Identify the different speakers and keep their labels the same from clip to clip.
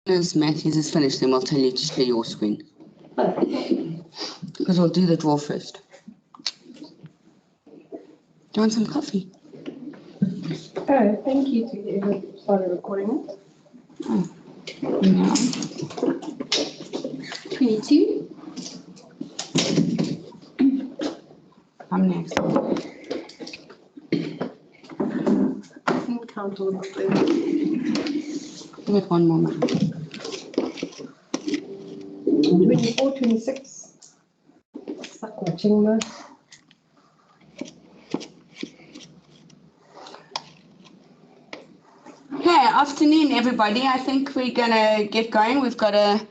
Speaker 1: As Matthews is finished, then we'll tell you to share your screen. Because we'll do the draw first. Do you want some coffee?
Speaker 2: Oh, thank you to whoever started recording it.
Speaker 1: Oh, yeah.
Speaker 2: 22.
Speaker 1: I'm next.
Speaker 2: I can count all of them.
Speaker 1: Give it one more minute.
Speaker 2: 24, 26. Stuck watching this.
Speaker 1: Okay, afternoon everybody. I think we're gonna get going. We've got a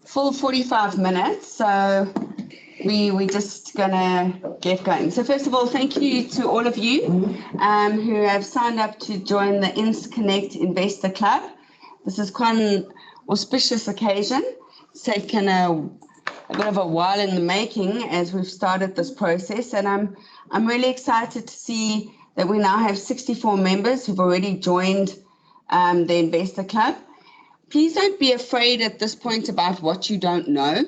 Speaker 1: full 45 minutes, so we're just gonna get going. So first of all, thank you to all of you who have signed up to join the InsConnect Investor Club. This is quite an auspicious occasion. It's taken a bit of a while in the making as we've started this process, and I'm really excited to see that we now have 64 members who've already joined the Investor Club. Please don't be afraid at this point about what you don't know.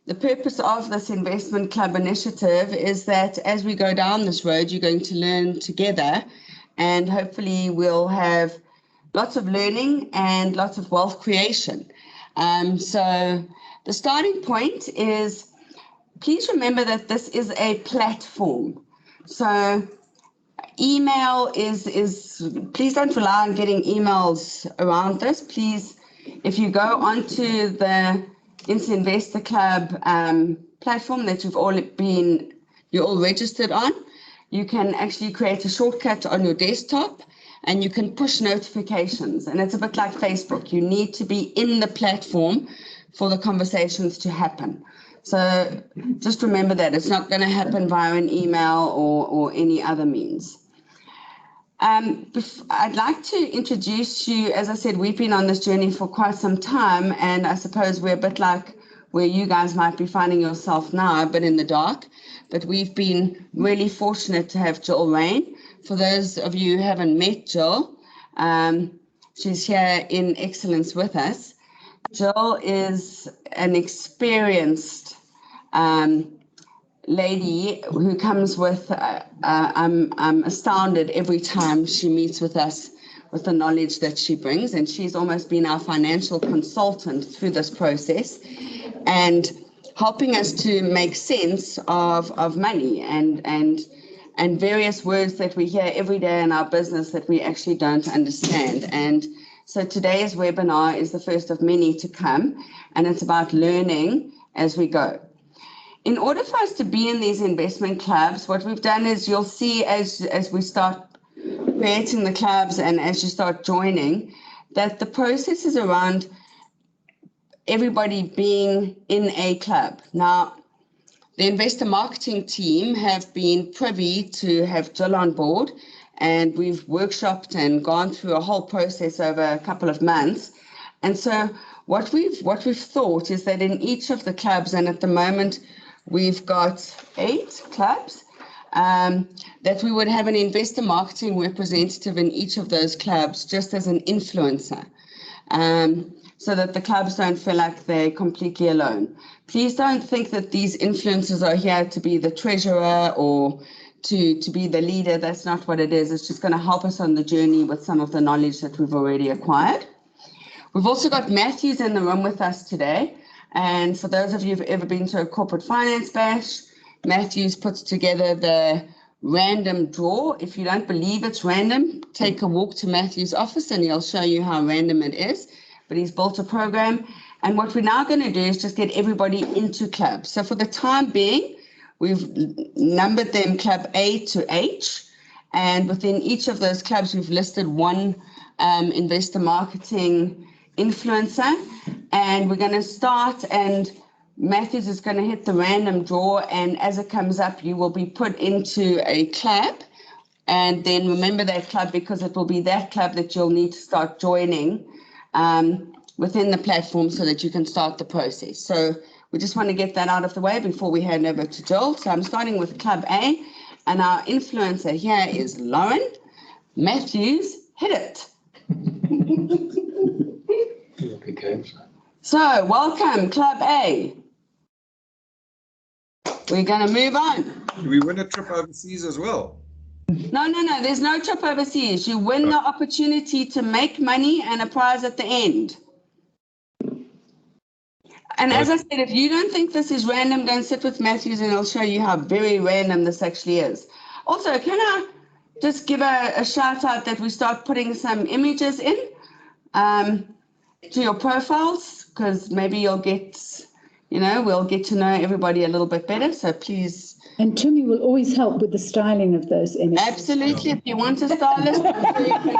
Speaker 1: The purpose of this investment club initiative is that as we go down this road, you're going to learn together, and hopefully we'll have lots of learning and lots of wealth creation. So the starting point is, please remember that this is a platform. So email is please don't rely on getting emails around this. Please, if you go onto the Investor Club platform that you're all registered on, you can actually create a shortcut on your desktop and you can push notifications. And it's a bit like Facebook. You need to be in the platform for the conversations to happen. So just remember that it's not going to happen via an email or any other means. I'd like to introduce you. As I said, we've been on this journey for quite some time, and I suppose we're a bit like where you guys might be finding yourself now, a bit in the dark. But we've been really fortunate to have Gill Raine. For those of you who haven't met Gill, she's here in excellence with us. Gill is an experienced lady who comes with, I'm astounded every time she meets with us with the knowledge that she brings, and she's almost been our financial consultant through this process and helping us to make sense of money and various words that we hear every day in our business that we actually don't understand. And so today's webinar is the first of many to come, and it's about learning as we go. In order for us to be in these investment clubs, what we've done is you'll see as we start creating the clubs and as you start joining, that the process is around everybody being in a club. Now, the investor marketing team have been privy to have Gill on board, and we've workshopped and gone through a whole process over a couple of months. And so what we've thought is that in each of the clubs, and at the moment we've got 8 clubs, that we would have an investor marketing representative in each of those clubs just as an influencer, so that the clubs don't feel like they're completely alone. Please don't think that these influencers are here to be the treasurer or to be the leader. That's not what it is. It's just going to help us on the journey with some of the knowledge that we've already acquired. We've also got Matthews in the room with us today. And for those of you who've ever been to a corporate finance bash, Matthews puts together the random draw. If you don't believe it's random, take a walk to Matthews' office and he'll show you how random it is. But he's built a program. And what we're now going to do is just get everybody into clubs. So for the time being, we've numbered them club A to H. And within each of those clubs, we've listed one investor marketing influencer. And we're going to start, and Matthews is going to hit the random draw. And as it comes up, you will be put into a club. And then remember that club, because it will be that club that you'll need to start joining within the platform so that you can start the process. So we just want to get that out of the way before we hand over to Gill. So I'm starting with Club A, and our influencer here is Lauren. Matthews, hit it.
Speaker 3: Okay.
Speaker 1: So, welcome, Club A. We're going to move on.
Speaker 3: Do we win a trip overseas as well?
Speaker 1: No, there's no trip overseas. You win the opportunity to make money and a prize at the end. And as I said, if you don't think this is random, go and sit with Matthews and I'll show you how very random this actually is. Also, can I just give a shout out that we start putting some images in to your profiles, because maybe you'll get, we'll get to know everybody a little bit better. So please.
Speaker 4: And Timmy will always help with the styling of those images.
Speaker 1: Absolutely. If you want a stylist, you can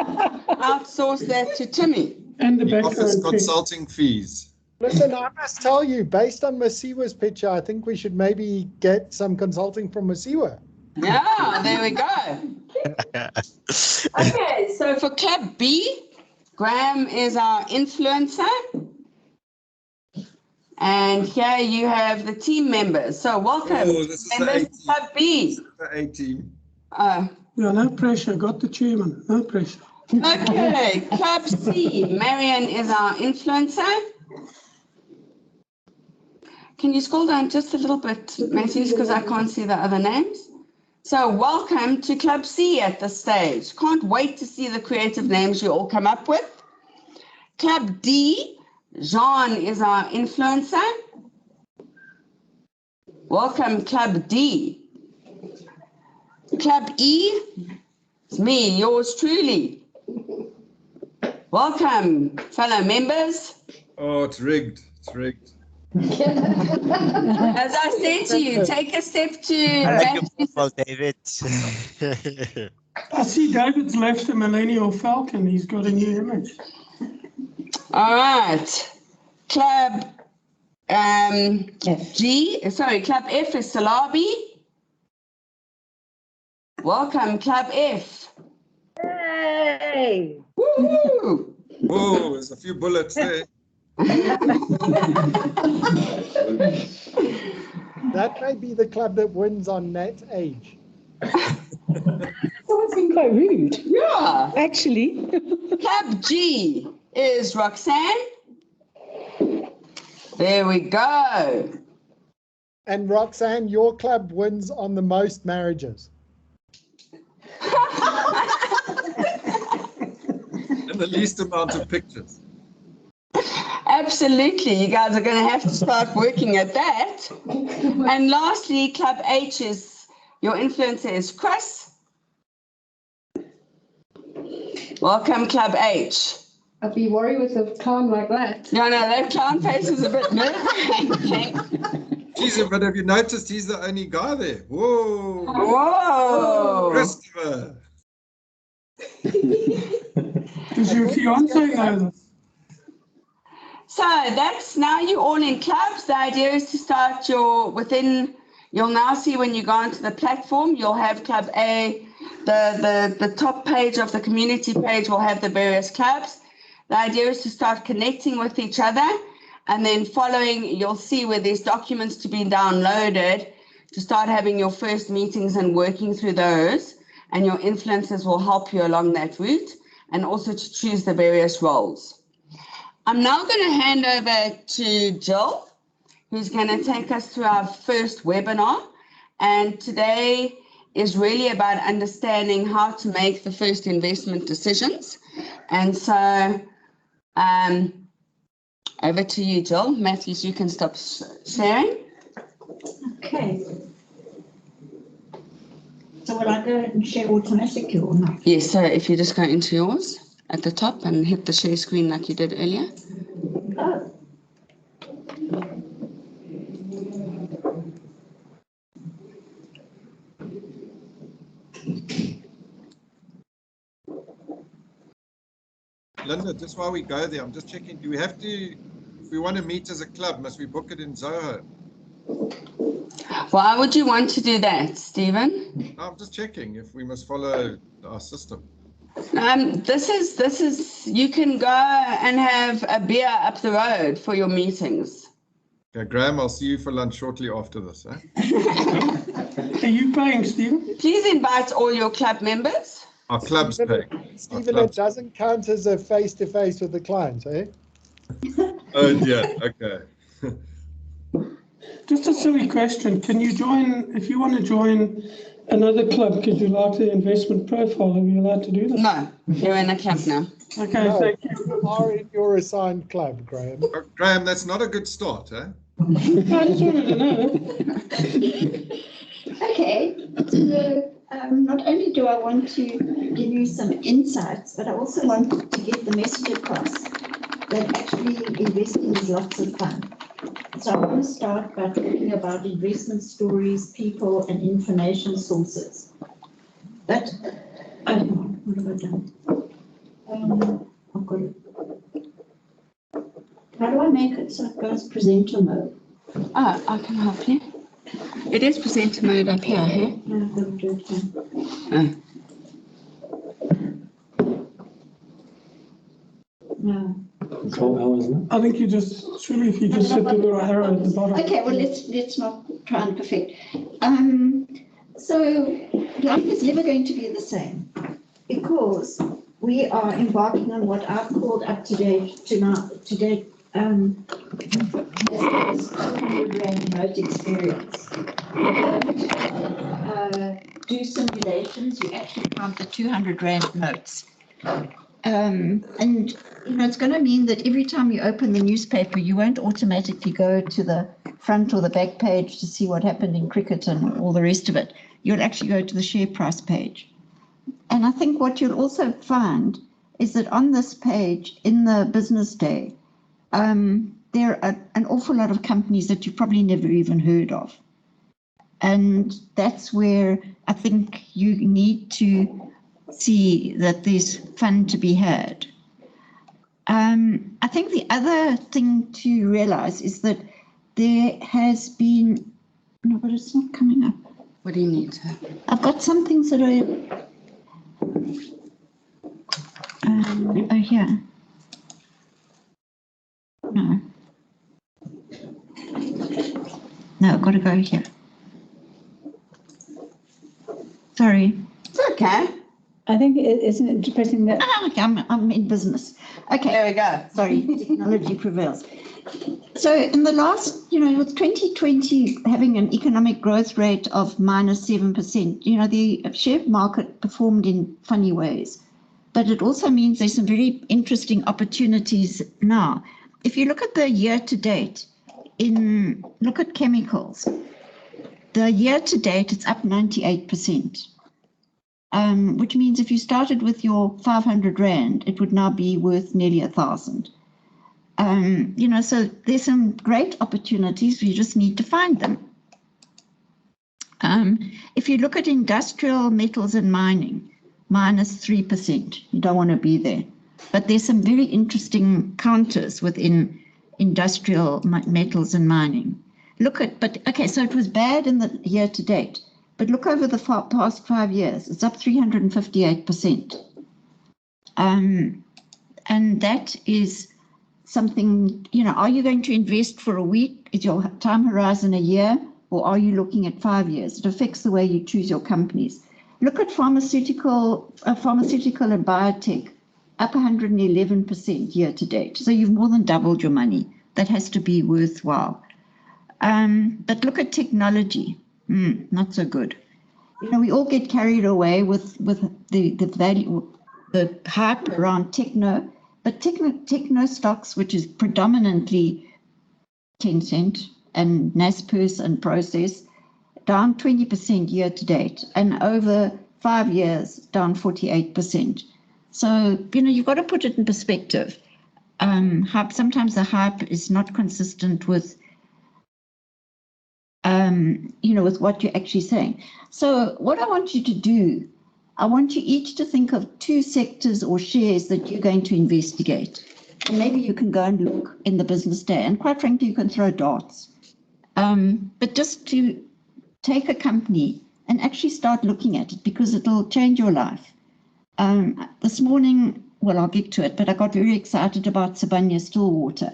Speaker 1: outsource that to Timmy.
Speaker 2: And the
Speaker 3: He offers
Speaker 2: background.
Speaker 3: consulting fees.
Speaker 5: Listen, I must tell you, based on Masiwa's picture, I think we should maybe get some consulting from Masiwa.
Speaker 1: Yeah, there we go. Okay, so for Club B, Graham is our influencer. And here you have the team members. So welcome,
Speaker 3: Oh, this is the
Speaker 1: members
Speaker 3: A
Speaker 1: of Club B.
Speaker 3: The A team.
Speaker 2: Yeah, no pressure. Got the chairman. No pressure.
Speaker 1: Okay, Club C, Marion is our influencer. Can you scroll down just a little bit, Matthews, because I can't see the other names? So welcome to Club C at this stage. Can't wait to see the creative names you all come up with. Club D, Jean is our influencer. Welcome, Club D. Club E, it's me, yours truly. Welcome, fellow members.
Speaker 3: Oh, it's rigged. It's rigged.
Speaker 1: As I said to you, take a step to
Speaker 6: I like your
Speaker 1: Matthew's.
Speaker 6: profile, David.
Speaker 2: I see David's left the Millennial Falcon. He's got a new image.
Speaker 1: All right. Club Club F is Salabi. Welcome, Club F.
Speaker 4: Hey!
Speaker 1: Woo!
Speaker 3: Oh, there's a few bullets there.
Speaker 5: That may be the club that wins on net age.
Speaker 4: That's been quite rude,
Speaker 1: Yeah.
Speaker 4: actually.
Speaker 1: Club G is Roxanne. There we go.
Speaker 5: And Roxanne, your club wins on the most marriages.
Speaker 3: And the least amount of pictures.
Speaker 1: Absolutely. You guys are going to have to start working at that. And lastly, Club H is, your influencer is Chris. Welcome, Club H.
Speaker 2: I'd be worried with a clown like that.
Speaker 1: No, that clown face is a bit nerve-wracking.
Speaker 3: Jeez, but have you noticed he's the only guy there? Whoa.
Speaker 1: Whoa.
Speaker 3: Christopher.
Speaker 2: Does your fiance know this?
Speaker 1: So that's now you're all in clubs. The idea is to start you'll now see when you go onto the platform, you'll have Club A, the top page of the community page will have the various clubs. The idea is to start connecting with each other, and then following, you'll see where there's documents to be downloaded to start having your first meetings and working through those, and your influencers will help you along that route, and also to choose the various roles. I'm now going to hand over to Gill, who's going to take us through our first webinar. And today is really about understanding how to make the first investment decisions. And so over to you, Gill. Matthews, you can stop sharing.
Speaker 4: Okay. So will I go and share automatically or not?
Speaker 1: Yes, so if you just go into yours at the top and hit the share screen like you did earlier.
Speaker 4: Oh.
Speaker 3: Linda, just while we go there, I'm just checking. Do we have to, if we want to meet as a club, must we book it in Zoho?
Speaker 1: Why would you want to do that, Stephen?
Speaker 3: I'm just checking if we must follow our system.
Speaker 1: This is, you can go and have a beer up the road for your meetings.
Speaker 3: Okay, Graham, I'll see you for lunch shortly after this. Eh?
Speaker 2: Are you paying, Stephen?
Speaker 1: Please invite all your club members.
Speaker 3: Our club's paying.
Speaker 5: Stephen, it doesn't count as a face-to-face with the client, eh?
Speaker 3: Oh dear. Okay.
Speaker 2: Just a silly question. Can you join, if you want to join another club, could you like the investment profile? Are we allowed to do that?
Speaker 1: No, you're in a club now.
Speaker 2: Okay,
Speaker 5: No,
Speaker 2: thank you.
Speaker 5: you are in your assigned club, Graham.
Speaker 3: Graham, that's not a good start, eh?
Speaker 2: I just wanted to know.
Speaker 4: Okay, so not only do I want to give you some insights, but I also want to get the message across that actually investing is lots of fun. So I want to start by talking about investment stories, people, and information sources. But, what have I done? I've got it. How do I make it so it goes presenter mode?
Speaker 1: Oh, I can help you. It is presenter mode up here, hey?
Speaker 4: No, I've got to do it here.
Speaker 1: Oh.
Speaker 4: No.
Speaker 2: I think you just, surely if you just hit the little arrow at the bottom.
Speaker 4: Okay, well, let's not try and perfect. So life is never going to be the same because we are embarking on what I've called up to date, this 200 Rand remote experience. Do simulations, you actually count the 200 Rand notes. And you know, it's going to mean that every time you open the newspaper, you won't automatically go to the front or the back page to see what happened in cricket and all the rest of it. You'll actually go to the share price page. And I think what you'll also find is that on this page, in the business day, there are an awful lot of companies that you've probably never even heard of. And that's where I think you need to see that there's fun to be had. I think the other thing to realize is that there has been, no, but it's not coming up.
Speaker 1: What do you need?
Speaker 4: I've got some things that are, oh, here. No. No, I've got to go here. Sorry.
Speaker 1: It's okay.
Speaker 6: I think isn't it depressing that
Speaker 4: Okay, I'm in business. Okay.
Speaker 1: There we go.
Speaker 4: Sorry, technology prevails. So in the last, you know, with 2020 having an economic growth rate of -7%, you know, the share market performed in funny ways. But it also means there's some very interesting opportunities now. If you look at the year to date, look at chemicals. The year to date, it's up 98%. Which means if you started with your 500 Rand, it would now be worth nearly 1,000. You know, so there's some great opportunities. We just need to find them. If you look at industrial metals and mining, -3%. You don't want to be there. But there's some very interesting counters within industrial metals and mining. Okay, so it was bad in the year to date. But look over the past 5 years, it's up 358%. And that is something, you know, are you going to invest for a week? Is your time horizon a year? Or are you looking at 5 years? It affects the way you choose your companies. Look at pharmaceutical and biotech, up 111% year to date. So you've more than doubled your money. That has to be worthwhile. But look at technology. Not so good. You know, we all get carried away with the value, the hype around techno, but techno stocks, which is predominantly Tencent and Naspers and Process, down 20% year to date, and over 5 years, down 48%. So, you know, you've got to put it in perspective. Sometimes the hype is not consistent with you know, with what you're actually saying. So what I want you to do, I want you each to think of 2 sectors or shares that you're going to investigate. And maybe you can go and look in the business day. And quite frankly, you can throw darts. But just to take a company and actually start looking at it, because it'll change your life. This morning, well, I'll get to it, but I got very excited about Sibanye-Stillwater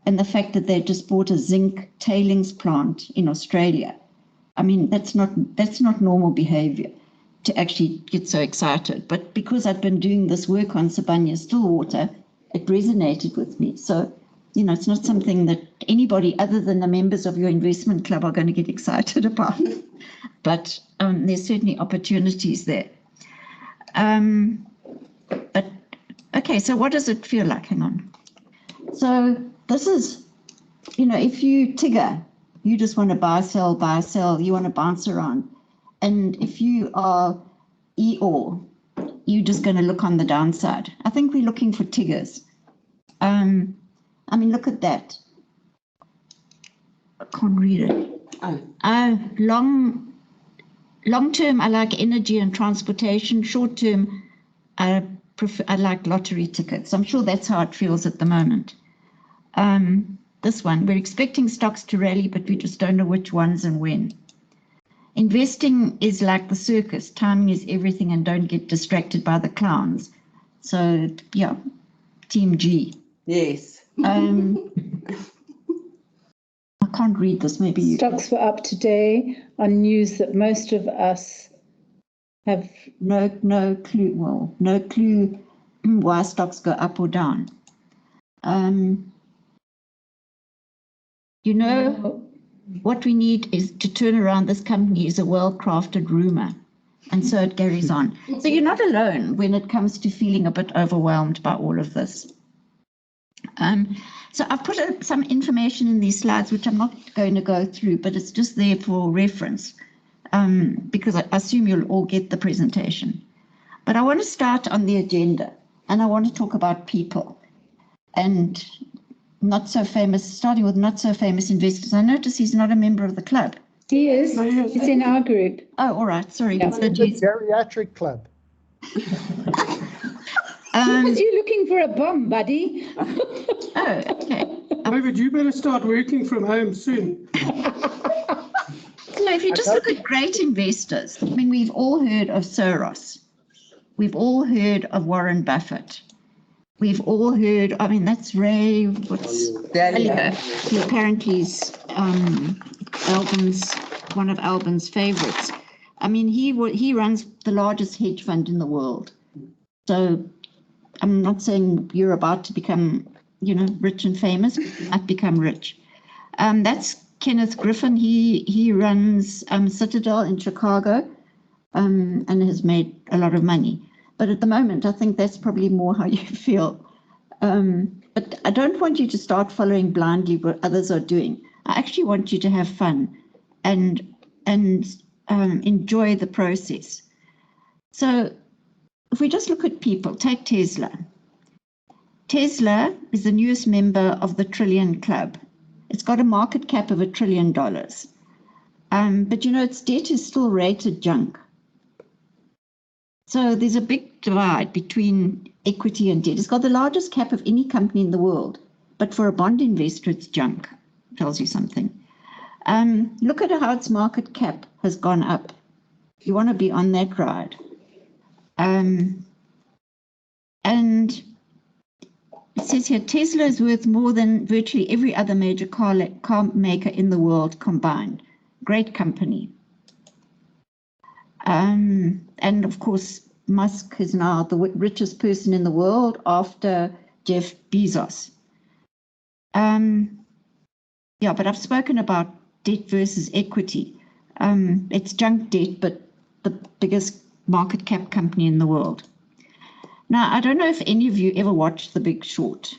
Speaker 4: and the fact that they just bought a zinc tailings plant in Australia. I mean, that's not normal behavior to actually get so excited. But because I've been doing this work on Sibanye-Stillwater, it resonated with me. So it's not something that anybody other than the members of your investment club are going to get excited about. But there's certainly opportunities there. But okay, so what does it feel like? Hang on. So this is, if you Tigger, you just want to buy, sell, you want to bounce around. And if you are Eeyore, you're just going to look on the downside. I think we're looking for Tiggers. Look at that. I can't read it. Long term, I like energy and transportation. Short term, I like lottery tickets. I'm sure that's how it feels at the moment. This one, we're expecting stocks to rally, but we just don't know which ones and when. Investing is like the circus. Timing is everything, and don't get distracted by the clowns. So, yeah, Team G.
Speaker 1: Yes.
Speaker 4: I can't read this. Maybe you.
Speaker 6: Stocks were up today on news that most of us have
Speaker 4: no clue. Well, no clue why stocks go up or down. What we need is to turn around this company is a well-crafted rumor. And so it carries on. So you're not alone when it comes to feeling a bit overwhelmed by all of this. So I've put some information in these slides, which I'm not going to go through, but it's just there for reference, because I assume you'll all get the presentation. But I want to start on the agenda, and I want to talk about people and starting with not so famous investors. I notice he's not a member of the club.
Speaker 6: He is. It's in our group.
Speaker 4: Oh, all right. Sorry.
Speaker 6: Yeah.
Speaker 5: It's a geriatric club.
Speaker 6: You're looking for a bomb, buddy.
Speaker 4: Oh, okay.
Speaker 2: David, you better start working from home soon.
Speaker 4: So if you just look at great investors, we've all heard of Soros. We've all heard of Warren Buffett. We've all heard, that's Ray, Dalio. He apparently is one of Albin's favorites. He runs the largest hedge fund in the world. So I'm not saying you're about to become, rich and famous, but you might become rich. That's Kenneth Griffin. He runs Citadel in Chicago and has made a lot of money. But at the moment, I think that's probably more how you feel. But I don't want you to start following blindly what others are doing. I actually want you to have fun and enjoy the process. So if we just look at people, take Tesla. Tesla is the newest member of the Trillion Club. It's got a market cap of $1 trillion. But its debt is still rated junk. So there's a big divide between equity and debt. It's got the largest cap of any company in the world, but for a bond investor, it's junk. Tells you something. Look at how its market cap has gone up. You want to be on that ride. And it says here, Tesla is worth more than virtually every other major car maker in the world combined. Great company. And of course, Musk is now the richest person in the world after Jeff Bezos. But I've spoken about debt versus equity. It's junk debt, but the biggest market cap company in the world. Now, I don't know if any of you ever watched The Big Short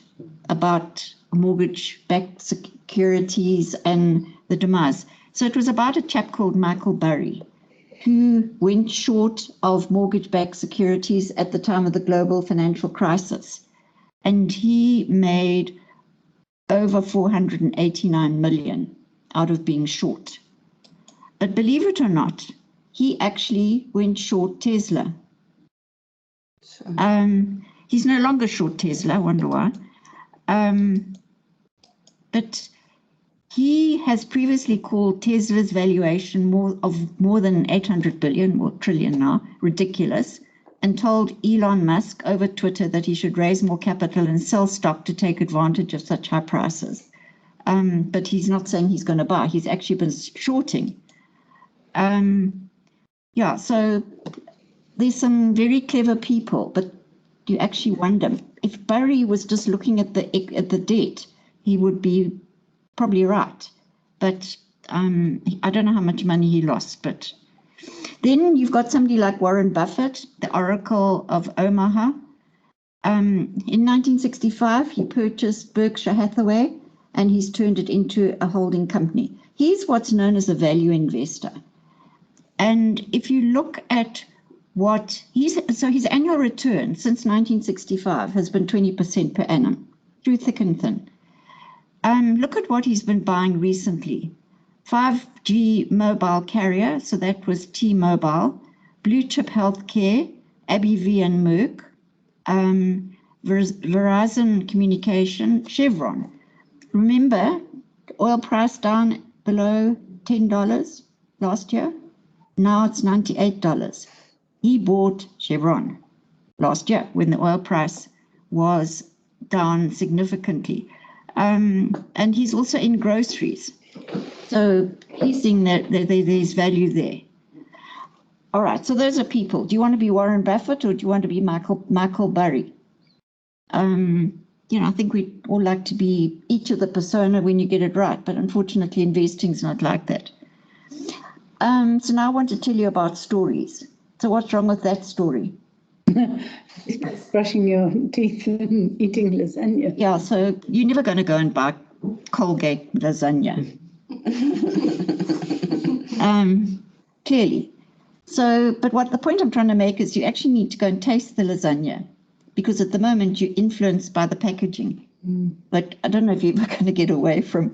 Speaker 4: about mortgage-backed securities and the demise. So it was about a chap called Michael Burry, who went short of mortgage-backed securities at the time of the global financial crisis. And he made over 489 million out of being short. But believe it or not, he actually went short Tesla. He's no longer short Tesla, I wonder why. But he has previously called Tesla's valuation more than 800 billion, or trillion now, ridiculous, and told Elon Musk over Twitter that he should raise more capital and sell stock to take advantage of such high prices. But he's not saying he's going to buy. He's actually been shorting. So there's some very clever people, but you actually wonder if Burry was just looking at the debt, he would be probably right. But I don't know how much money he lost. But then you've got somebody like Warren Buffett, the Oracle of Omaha. In 1965, he purchased Berkshire Hathaway, and he's turned it into a holding company. He's what's known as a value investor. And if you look at what his annual return since 1965 has been 20% per annum, through thick and thin. Look at what he's been buying recently. 5G mobile carrier, so that was T-Mobile, Blue Chip Healthcare, AbbVie and Merck, Verizon Communication, Chevron. Remember, oil price down below $10 last year. Now it's $98. He bought Chevron last year when the oil price was down significantly. And he's also in groceries. So he's seeing that there's value there. All right, so those are people. Do you want to be Warren Buffett or do you want to be Michael Burry? I think we all like to be each of the persona when you get it right, but unfortunately investing's not like that. So now I want to tell you about stories. So what's wrong with that story?
Speaker 6: Brushing your teeth and eating lasagna.
Speaker 4: Yeah, so you're never going to go and buy Colgate lasagna. Clearly. So, but what the point I'm trying to make is you actually need to go and taste the lasagna, because at the moment you're influenced by the packaging. But I don't know if you're ever going to get away from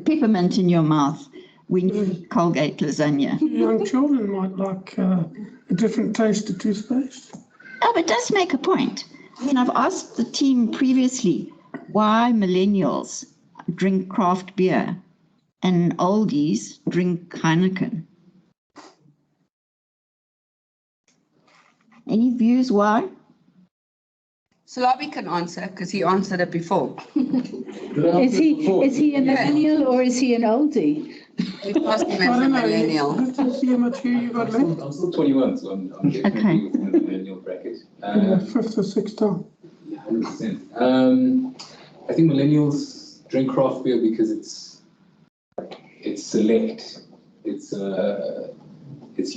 Speaker 4: peppermint in your mouth when you eat Colgate lasagna.
Speaker 2: Young children might like a different taste of toothpaste.
Speaker 4: Oh, but it does make a point. I mean, I've asked the team previously why millennials drink craft beer and oldies drink Heineken. Any views why?
Speaker 1: Salabi can answer because he answered it before.
Speaker 6: Is he a millennial or is he an oldie?
Speaker 1: We've asked him as a millennial.
Speaker 2: Let's see how much year you got left.
Speaker 7: I'm still 21, so I'm definitely within the millennial bracket.
Speaker 2: Fifth or sixth time.
Speaker 7: Yeah, 100%. I think millennials drink craft beer because it's select, it's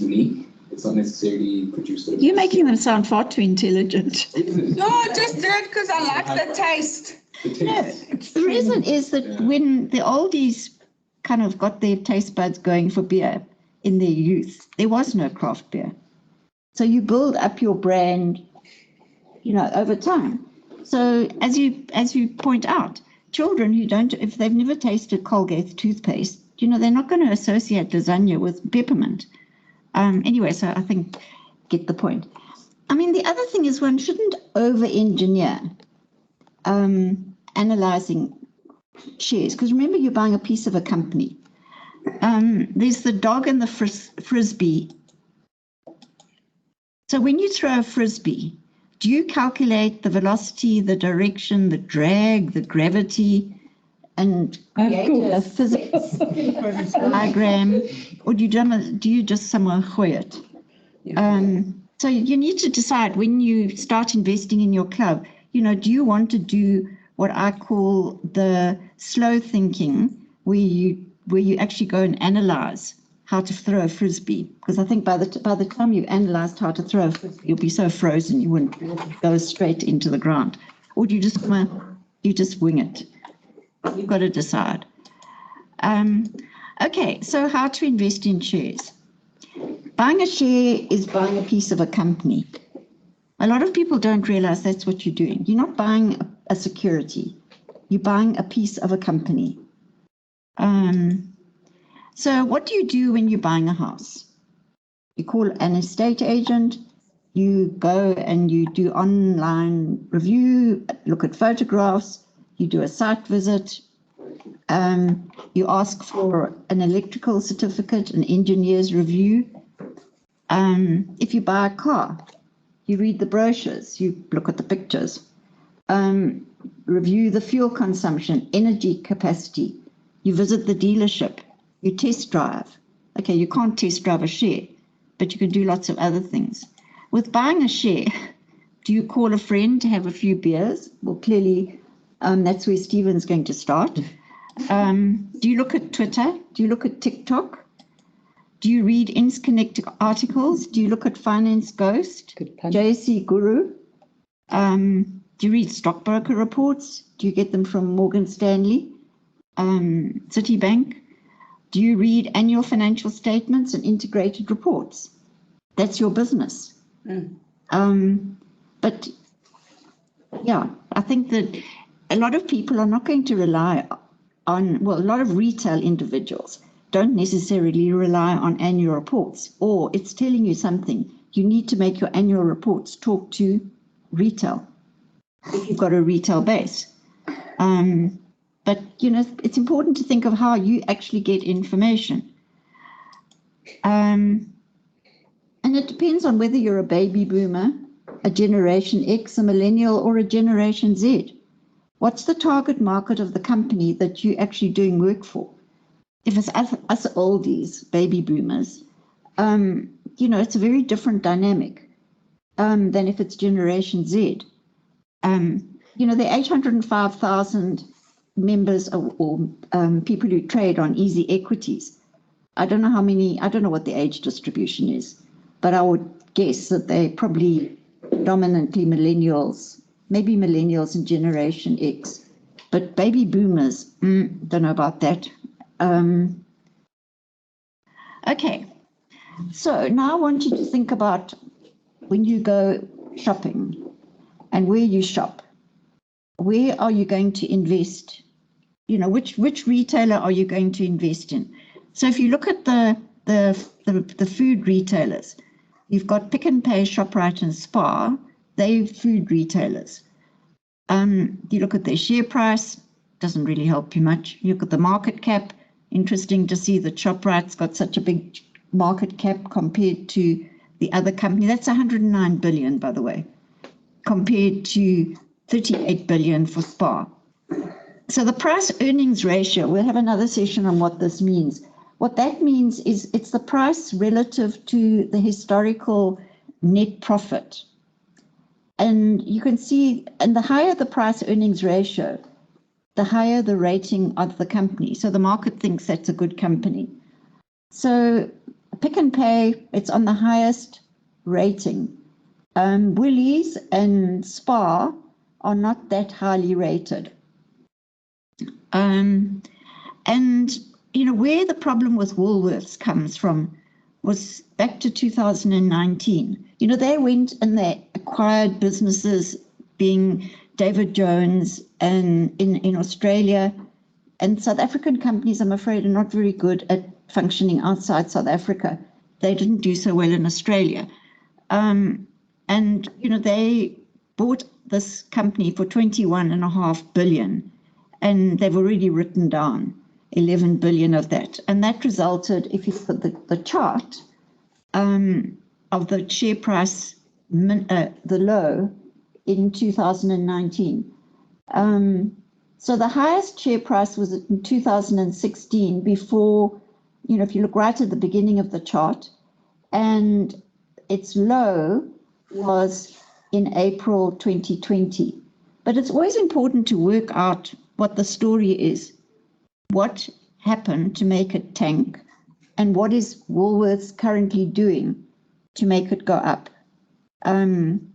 Speaker 7: unique. It's not necessarily produced.
Speaker 4: You're making them sound far too intelligent.
Speaker 1: No, just do it because I like the taste.
Speaker 4: No, the reason is that when the oldies kind of got their taste buds going for beer in their youth, there was no craft beer. So you build up your brand, over time. So as you point out, children who don't, if they've never tasted Colgate toothpaste, they're not going to associate lasagna with peppermint. Anyway, so I think get the point. I mean, the other thing is one shouldn't over-engineer analyzing shares, because remember, you're buying a piece of a company. There's the dog and the frisbee. So when you throw a frisbee, do you calculate the velocity, the direction, the drag, the gravity, and create a physics diagram, or do you just somewhere hoy it? So you need to decide when you start investing in your club, do you want to do what I call the slow thinking, where you actually go and analyze how to throw a frisbee? Because I think by the time you analyzed how to throw a frisbee, you'll be so frozen you wouldn't go straight into the ground. Or do you just wing it? You've got to decide. Okay, so how to invest in shares. Buying a share is buying a piece of a company. A lot of people don't realize that's what you're doing. You're not buying a security. You're buying a piece of a company. So what do you do when you're buying a house? You call an estate agent. You go and you do online review, look at photographs. You do a site visit, you ask for an electrical certificate, an engineer's review. If you buy a car, you read the brochures, you look at the pictures, review the fuel consumption, energy capacity, you visit the dealership, you test drive. Okay, you can't test drive a share, but you can do lots of other things. With buying a share, do you call a friend to have a few beers? Well, clearly, That's where Stephen's going to start. Do you look at Twitter? Do you look at TikTok? Do you read Insconnect articles? Do you look at Finance Ghost, JC Guru? Do you read stockbroker reports? Do you get them from Morgan Stanley, Citibank? Do you read annual financial statements and integrated reports? That's your business. But yeah, I think that a lot of people are not going to rely on, well, a lot of retail individuals don't necessarily rely on annual reports, or it's telling you something. You need to make your annual reports talk to retail if you've got a retail base. But, you know, it's important to think of how you actually get information. And it depends on whether you're a baby boomer, a Generation X, a millennial, or a Generation Z. What's the target market of the company that you're actually doing work for? If it's us oldies, baby boomers, you know, it's a very different dynamic than if it's Generation Z. You know, there are 805,000 members or people who trade on easy equities. I don't know how many, I don't know what the age distribution is, but I would guess that they're probably dominantly millennials, maybe millennials and Generation X, but baby boomers, don't know about that. Okay, so now I want you to think about when you go shopping and where you shop. Where are you going to invest? You know, which retailer are you going to invest in? So if you look at the food retailers, you've got Pick n Pay, ShopRite, and Spar. They're food retailers. You look at their share price, doesn't really help you much. You look at the market cap. Interesting to see that ShopRite's got such a big market cap compared to the other company. That's 109 billion, by the way, compared to 38 billion for Spar. So the price earnings ratio, we'll have another session on what this means. What that means is it's the price relative to the historical net profit. And you can see, and the higher the price earnings ratio, the higher the rating of the company. So the market thinks that's a good company. So Pick n Pay, it's on the highest rating. Woolies and Spar are not that highly rated. And, you know, where the problem with Woolworths comes from was back to 2019. You know, they went and they acquired businesses being David Jones and in Australia, and South African companies, I'm afraid, are not very good at functioning outside South Africa. They didn't do so well in Australia. And, you know, they bought this company for 21.5 billion, and they've already written down 11 billion of that. And that resulted, if you look at the chart of the share price, the low in 2019. So the highest share price was in 2016 before, you know, if you look right at the beginning of the chart, and its low was in April 2020. But it's always important to work out what the story is. What happened to make it tank, and what is Woolworths currently doing to make it go up?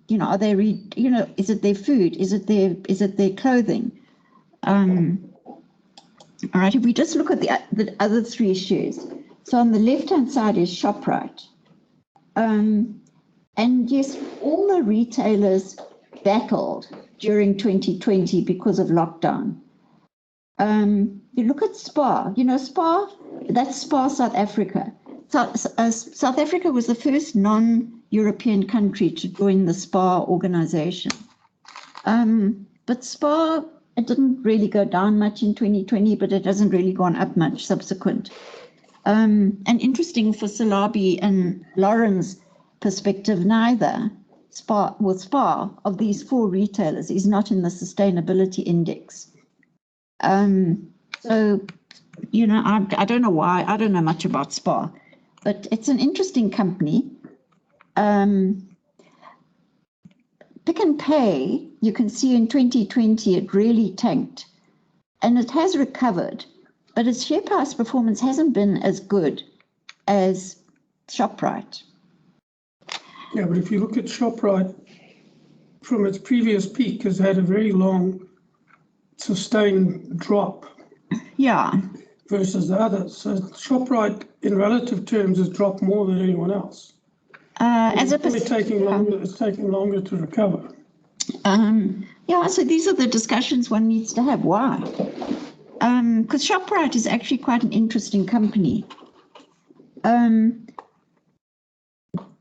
Speaker 4: You know, are they you know, is it their food? Is it their clothing? All right, if we just look at the other three shares. So on the left-hand side is ShopRite. And yes, all the retailers battled during 2020 because of lockdown. You look at Spar, you know, Spar, that's Spar South Africa. South Africa was the first non-European country to join the Spar organization. But Spar, it didn't really go down much in 2020, but it hasn't really gone up much subsequent. And interesting for Salabi and Lauren's perspective, neither Spar of these four retailers is not in the sustainability index. So, you know, I don't know why, I don't know much about Spar, but it's an interesting company. Pick n Pay, you can see in 2020 it really tanked, and it has recovered, but its share price performance hasn't been as good as Shoprite.
Speaker 2: Yeah, but if you look at Shoprite, from its previous peak, has had a very long, sustained drop
Speaker 4: Yeah.
Speaker 2: versus the others. So Shoprite, in relative terms, has dropped more than anyone else.
Speaker 4: As a
Speaker 2: It's taking longer. It's taking longer to recover.
Speaker 4: Yeah, so these are the discussions one needs to have. Why? Because Shoprite is actually quite an interesting company.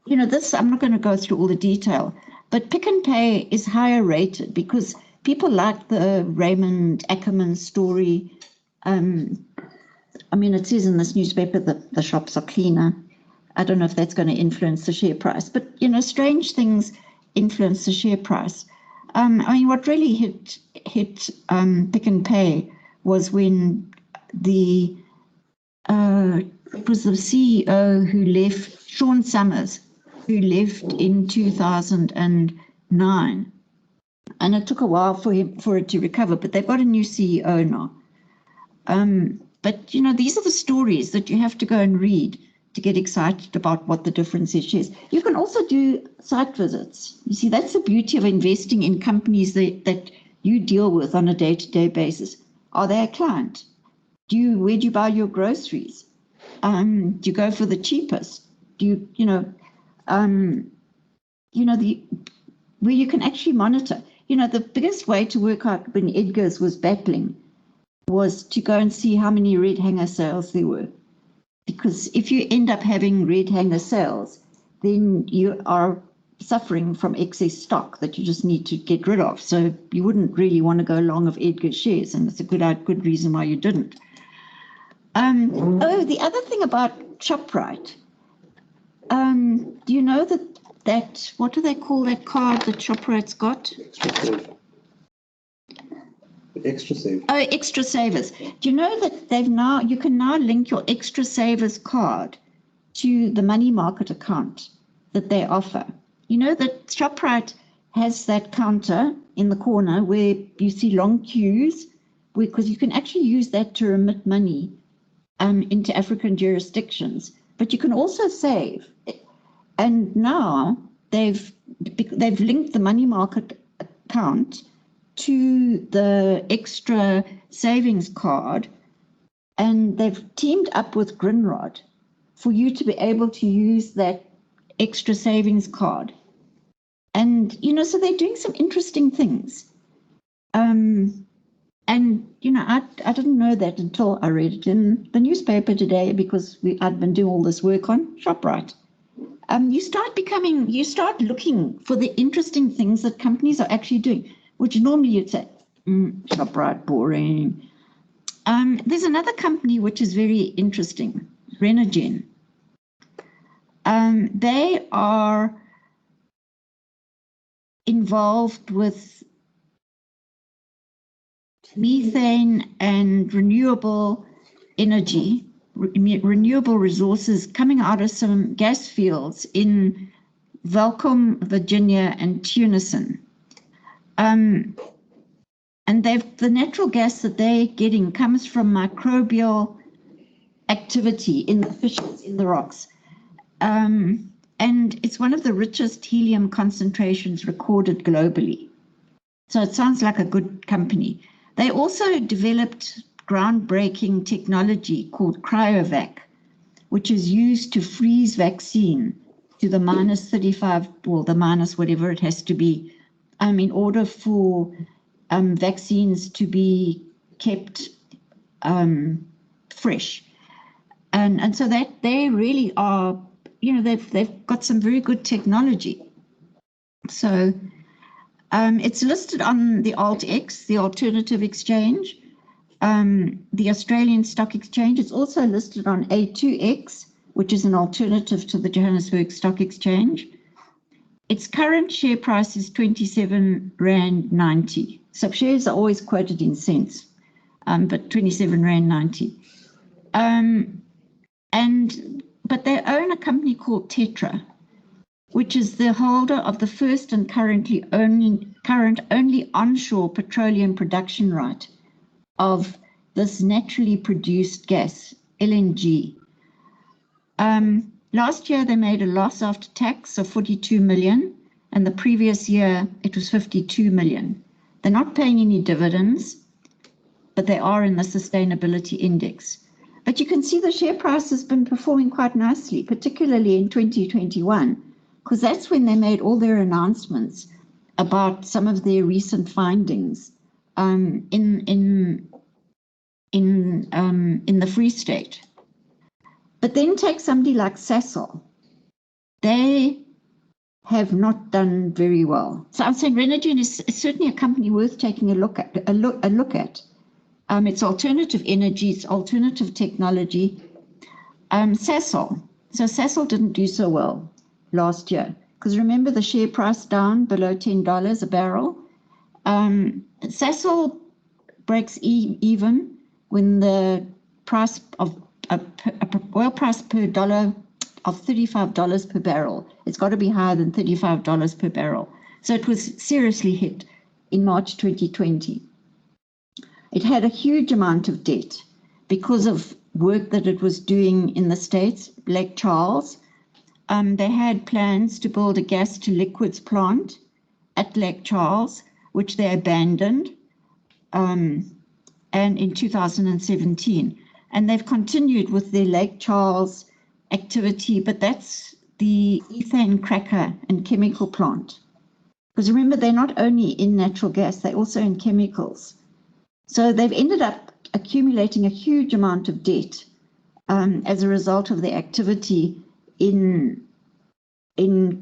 Speaker 4: You know, this, I'm not going to go through all the detail, but Pick n Pay is higher rated because people like the Raymond Ackerman story. I mean, it says in this newspaper that the shops are cleaner. I don't know if that's going to influence the share price, but, you know, strange things influence the share price. I mean, what really hit Pick n Pay was when it was the CEO who left, Sean Summers, who left in 2009. And it took a while for it to recover, but they've got a new CEO now. But, you know, these are the stories that you have to go and read to get excited about what the difference is. You can also do site visits. You see, that's the beauty of investing in companies that you deal with on a day-to-day basis. Are they a client? Where do you buy your groceries? Do you go for the cheapest? Do where you can actually monitor? You know, the biggest way to work out when Edgar's was battling was to go and see how many red hanger sales there were. Because if you end up having red hanger sales, then you are suffering from excess stock that you just need to get rid of. So you wouldn't really want to go long of Edgar's shares, and it's a good reason why you didn't. The other thing about Shoprite, do you know that what do they call that card that Shoprite's got?
Speaker 8: Extra Save.
Speaker 4: Oh, Extra Savers. Do you know that you can now link your Extra Savers card to the money market account that they offer? You know that Shoprite has that counter in the corner where you see long queues, because you can actually use that to remit money into African jurisdictions, but you can also save. And now they've linked the money market account to the Extra Savings card, and they've teamed up with Grindrod for you to be able to use that Extra Savings card. And, you know, so they're doing some interesting things. And, you know, I didn't know that until I read it in the newspaper today, because I'd been doing all this work on Shoprite. You start looking for the interesting things that companies are actually doing, which normally you'd say, Shoprite, boring. There's another company which is very interesting, Raine. They are involved with methane and renewable energy, renewable resources coming out of some gas fields in Welcome, Virginia, and Tunison. And the natural gas that they're getting comes from microbial activity in the fishes, in the rocks. And it's one of the richest helium concentrations recorded globally. So it sounds like a good company. They also developed groundbreaking technology called cryovac, which is used to freeze vaccine to the minus 35, well, the minus whatever it has to be, in order for vaccines to be kept fresh. And so that they really are, you know, they've got some very good technology. So it's listed on the AltX, the alternative exchange, the Australian Stock Exchange. It's also listed on A2X, which is an alternative to the Johannesburg Stock Exchange. Its current share price is 27 Rand 90. So shares are always quoted in cents, but 27 Rand 90. But they own a company called Tetra. which is the holder of the first and current only onshore petroleum production right of this naturally produced gas, LNG. Last year they made a loss after tax of 42 million, and the previous year it was 52 million. They're not paying any dividends, but they are in the sustainability index. But you can see the share price has been performing quite nicely, particularly in 2021, because that's when they made all their announcements about some of their recent findings in the Free State. But then take somebody like Sasol. They have not done very well. So I'm saying Renergen is certainly a company worth taking a look at. It's alternative energy, it's alternative technology. Sasol. So Sasol didn't do so well last year, because remember the share price down below $10 a barrel. Sasol breaks even when the price of oil price per dollar of $35 per barrel. It's got to be higher than $35 per barrel. So it was seriously hit in March 2020. It had a huge amount of debt because of work that it was doing in the States, Lake Charles. They had plans to build a gas to liquids plant at Lake Charles, which they abandoned and in 2017. And they've continued with their Lake Charles activity, but that's the ethane cracker and chemical plant. Because remember, they're not only in natural gas, they're also in chemicals. So they've ended up accumulating a huge amount of debt as a result of their activity in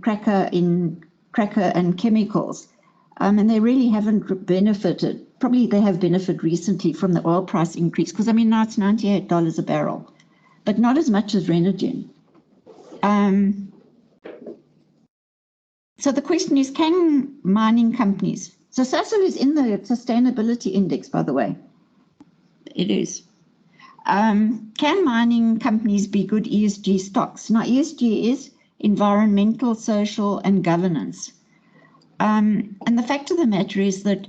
Speaker 4: cracker and chemicals. And they really haven't benefited. Probably they have benefited recently from the oil price increase, because I mean now it's $98 a barrel, but not as much as Renergen. So the question is, can mining companies, so Sasol is in the sustainability index, by the way. It is. Can mining companies be good ESG stocks? Now, ESG is environmental, social, and governance. And the fact of the matter is that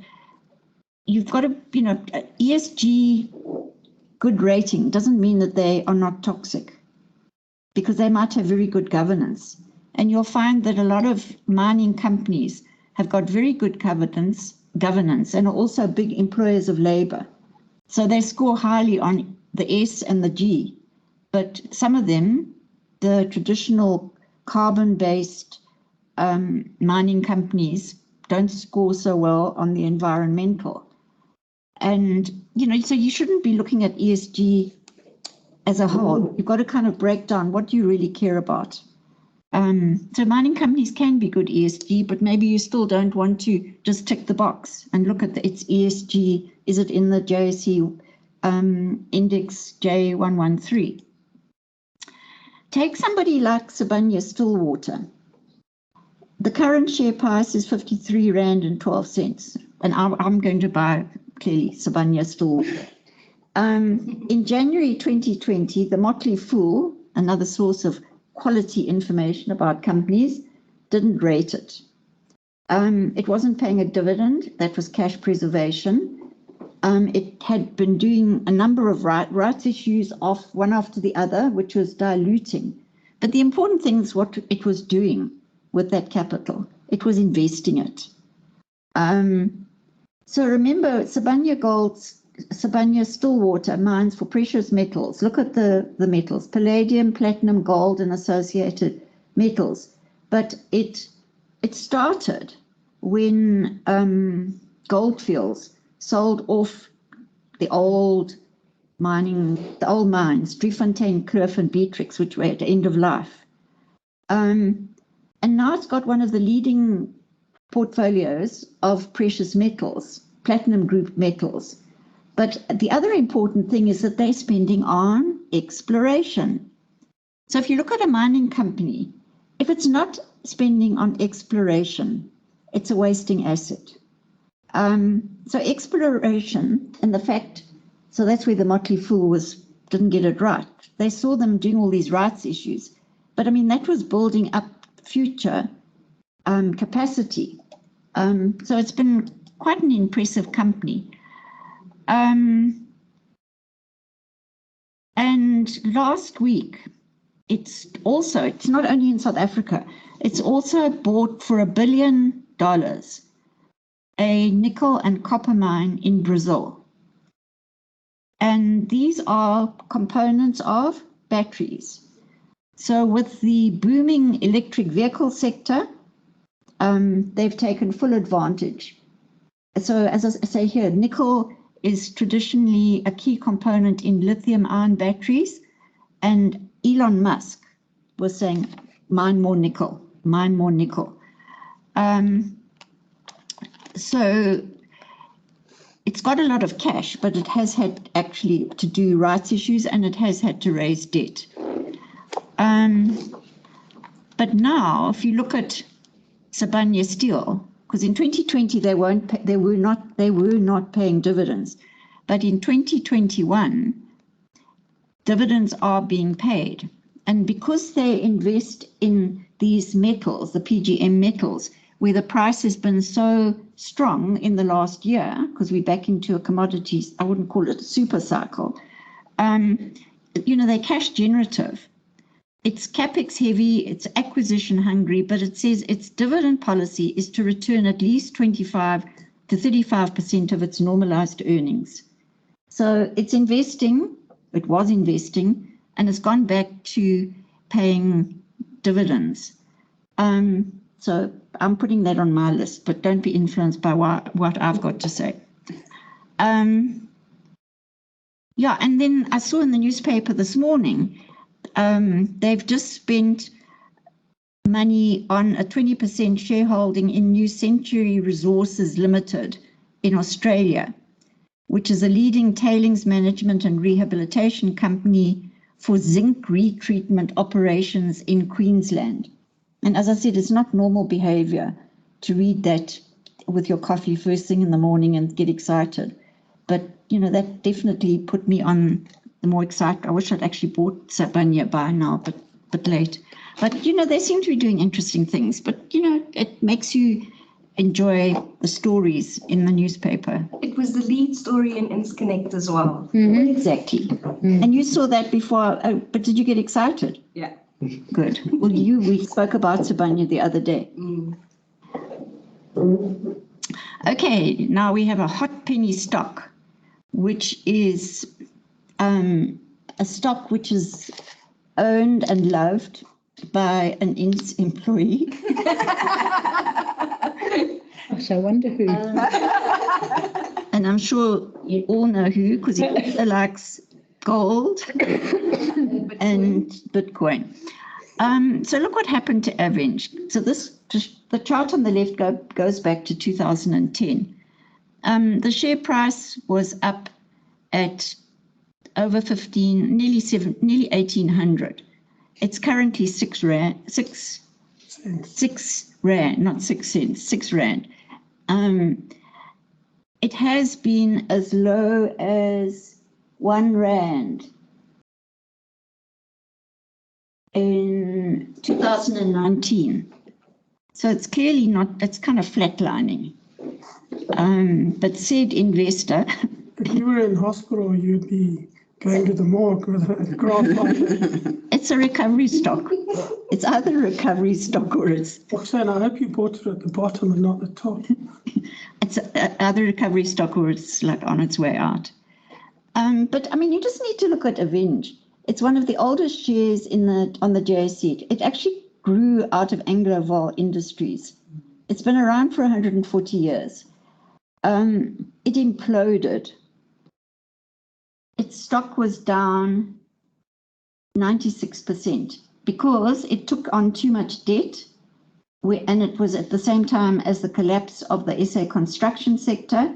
Speaker 4: you've got to, ESG good rating doesn't mean that they are not toxic, because they might have very good governance. And you'll find that a lot of mining companies have got very good governance and are also big employers of labor. So they score highly on the S and the G. But some of them, the traditional carbon-based mining companies, don't score so well on the environmental. And, so you shouldn't be looking at ESG as a whole. You've got to kind of break down what do you really care about. So mining companies can be good ESG, but maybe you still don't want to just tick the box and look at its ESG. Is it in the JSE index J113? Take somebody like Sibanye-Stillwater. The current share price is 53 Rand and 12 cents. And I'm going to buy, clearly, Sibanye-Stillwater. In January 2020, the Motley Fool, another source of quality information about companies, didn't rate it. It wasn't paying a dividend. That was cash preservation. It had been doing a number of rights issues one after the other, which was diluting. But the important thing is what it was doing with that capital. It was investing it. So remember, Sibanye-Stillwater mines for precious metals. Look at the metals: palladium, platinum, gold, and associated metals. But it started when Goldfields sold off the old mines, Driefontein, Kloof, and Beatrix, which were at the end of life. And now it's got one of the leading portfolios of precious metals, platinum group metals. But the other important thing is that they're spending on exploration. So if you look at a mining company, if it's not spending on exploration, it's a wasting asset. So exploration and the fact, so that's where the Motley Fool didn't get it right. They saw them doing all these rights issues. But I mean, that was building up future capacity. So it's been quite an impressive company. And last week, it's not only in South Africa, it's also bought for $1 billion a nickel and copper mine in Brazil. And these are components of batteries. So with the booming electric vehicle sector, they've taken full advantage. So as I say here, nickel is traditionally a key component in lithium-ion batteries, and Elon Musk was saying, mine more nickel, mine more nickel. So it's got a lot of cash, but it has had actually to do rights issues, and it has had to raise debt. But now, if you look at Sibanye Steel, because in 2020 they were not paying dividends, but in 2021 dividends are being paid, and because they invest in these metals, the PGM metals, where the price has been so strong in the last year, because we're back into a commodities, I wouldn't call it a super cycle, they're cash generative. It's capex heavy, it's acquisition hungry, but it says its dividend policy is to return at least 25 to 35% of its normalized earnings. So it's investing, it was investing, and it's gone back to paying dividends. So I'm putting that on my list, but don't be influenced by what I've got to say. Yeah, and then I saw in the newspaper this morning, they've just spent money on a 20% shareholding in New Century Resources Limited in Australia, which is a leading tailings management and rehabilitation company for zinc retreatment operations in Queensland. And as I said, it's not normal behavior to read that with your coffee first thing in the morning and get excited. But, that definitely put me on the more excited. I wish I'd actually bought Sibanye by now, but late. But, they seem to be doing interesting things. But, it makes you enjoy the stories in the newspaper.
Speaker 9: It was the lead story in InsConnect as well.
Speaker 4: Mm-hmm. Exactly. Mm-hmm. And you saw that before, but did you get excited?
Speaker 9: Yeah.
Speaker 4: Good. Well, we spoke about Sibanye the other day.
Speaker 9: Mm.
Speaker 4: Okay, now we have a hot penny stock, which is a stock which is owned and loved by an INS employee.
Speaker 6: Gosh, I wonder who.
Speaker 4: And I'm sure you all know who, because he likes gold and Bitcoin. So look what happened to Avenge. So the chart on the left goes back to 2010. The share price was up at over 15, nearly 1,800. It's currently 6 rand, not 6 cents, 6 rand. It has been as low as 1 rand in 2019. So it's clearly not, it's kind of flatlining. But said investor.
Speaker 2: If you were in hospital, you'd be going to the morgue with a graph like that.
Speaker 4: It's a recovery stock. It's either a recovery stock or it's...
Speaker 2: Roxanne, I hope you bought it at the bottom and not the top.
Speaker 4: It's either recovery stock or it's like on its way out. But I mean, you just need to look at Avenge. It's one of the oldest shares on the JSE. It actually grew out of Anglo-Vol Industries. It's been around for 140 years. It imploded. Its stock was down 96% because it took on too much debt, and it was at the same time as the collapse of the SA construction sector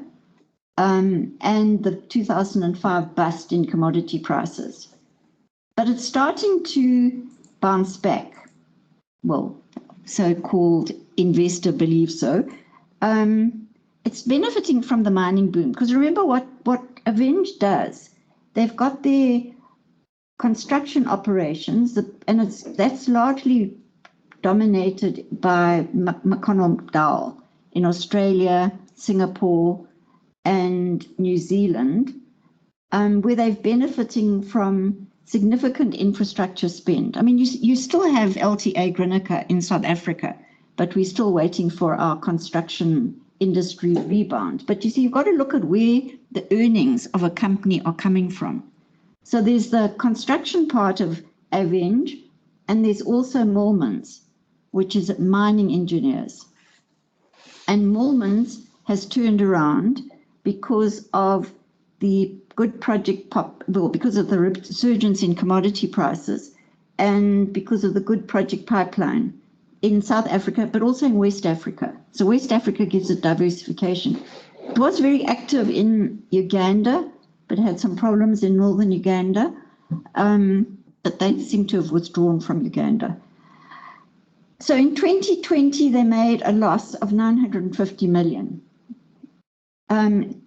Speaker 4: and the 2005 bust in commodity prices. But it's starting to bounce back. Well, so-called investor believes so. It's benefiting from the mining boom, because remember what Avenge does. They've got their construction operations, and that's largely dominated by McConnell Dowell in Australia, Singapore, and New Zealand, where they're benefiting from significant infrastructure spend. I mean, you still have LTA Grinica in South Africa, but we're still waiting for our construction industry rebound. But you see, you've got to look at where the earnings of a company are coming from. So there's the construction part of Aveng, and there's also Moolmans, which is mining engineers. And Moolmans has turned around because of the good project because of the resurgence in commodity prices and because of the good project pipeline in South Africa, but also in West Africa. So West Africa gives it diversification. It was very active in Uganda, but had some problems in northern Uganda. But they seem to have withdrawn from Uganda. So in 2020, they made a loss of 950 million. In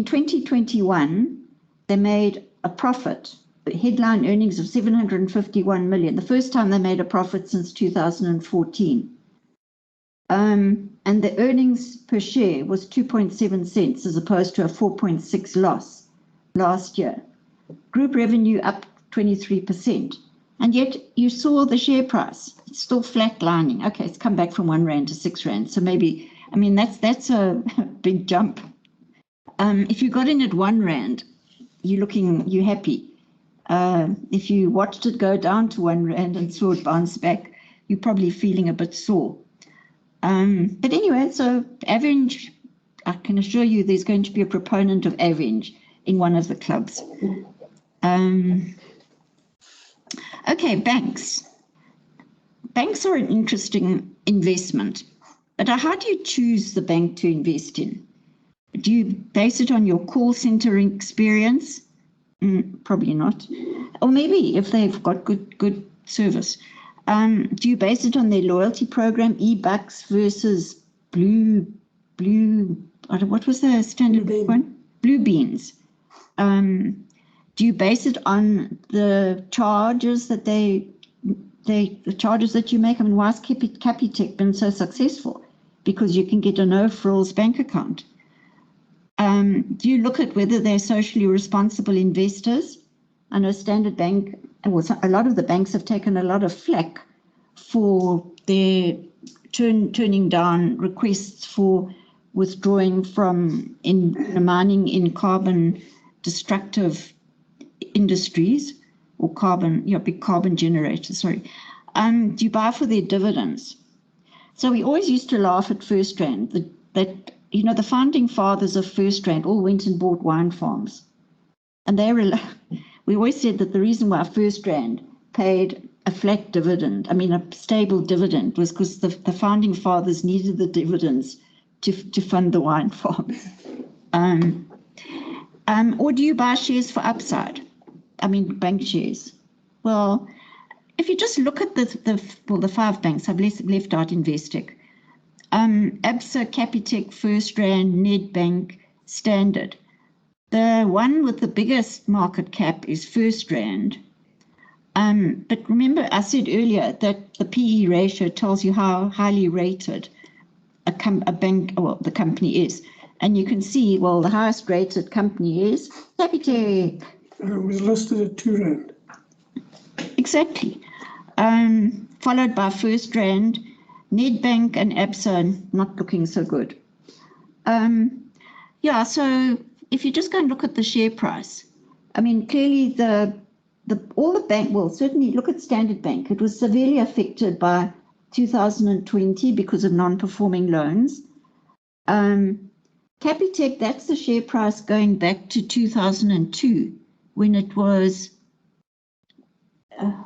Speaker 4: 2021, they made a profit, headline earnings of 751 million, the first time they made a profit since 2014. And the earnings per share was 2.7 cents as opposed to a 4.6 loss last year. Group revenue up 23%. And yet you saw the share price, it's still flatlining. Okay, it's come back from 1 rand to 6 rand. So maybe, I mean, that's a big jump. If you got in at 1 rand, you're happy. If you watched it go down to 1 rand and saw it bounce back, you're probably feeling a bit sore. But anyway, so Aveng, I can assure you there's going to be a proponent of Aveng in one of the clubs. Okay, banks. Banks are an interesting investment, but how do you choose the bank to invest in? Do you base it on your call center experience? Probably not. Or maybe if they've got good service. Do you base it on their loyalty program, eBucks versus what was the standard one? Blue Beans. Do you base it on the charges that the charges that you make? I mean, why has Capitec been so successful? Because you can get a no-frills bank account. Do you look at whether they're socially responsible investors? I know Standard Bank, well, a lot of the banks have taken a lot of flack for their turning down requests for withdrawing from mining in carbon destructive industries or big carbon generators, sorry. Do you buy for their dividends? So we always used to laugh at FirstRand that the founding fathers of FirstRand all went and bought wine farms. And we always said that the reason why FirstRand paid a flat dividend, a stable dividend, was because the founding fathers needed the dividends to fund the wine farms. Or do you buy shares for upside? Bank shares. Well, if you just look at the 5 banks, I've left out Investec. Absa, Capitec, FirstRand, Nedbank, Standard. The one with the biggest market cap is FirstRand. But remember, I said earlier that the PE ratio tells you how highly rated a bank or the company is. And you can see, the highest rated company is Capitec.
Speaker 2: It was listed at 2 rand. Exactly.
Speaker 4: Followed by FirstRand, Nedbank and Absa not looking so good. So if you just go and look at the share price, clearly all the bank, certainly look at Standard Bank. It was severely affected by 2020 because of non-performing loans. Capitec, that's the share price going back to 2002 when it was,